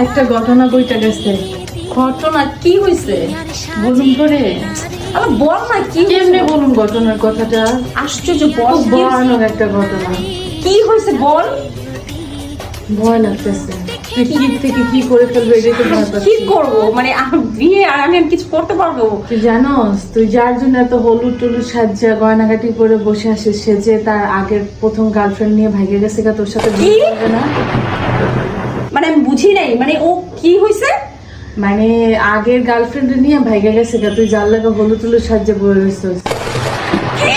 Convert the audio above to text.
একটা ঘটনা বইটা গেছে। ঘটনা কি হয়েছে? বলুন করে আরে বল না কি কেমনে বলুন ঘটনার কথাটা। আশ্চর্য বল খুব ভয়ানক একটা ঘটনা। কি হয়েছে বল। ভয় লাগতেছে, তুই কি থেকে কি করে ফেলবে এটাই তো ভয় কি পাচ্ছি। করবো মানে বিয়ে আর আমি কিছু করতে পারবো? তুই জানোস তুই যার জন্য এত হলুদ টলুদ সাজ্জা গয়নাগাটি করে বসে আসিস, সে যে তার আগের প্রথম গার্লফ্রেন্ড নিয়ে ভাগে গেছে গা তোর সাথে বিয়ে করবে না। মানে আমি বুঝি নাই, মানে ও কি হয়েছে? মানে আগের গার্লফ্রেন্ড নিয়ে ভাগে গেছে গা, তুই যার লাগে হলুদ টলুদ সাজ্জা বয়ে রয়েছিস। কি?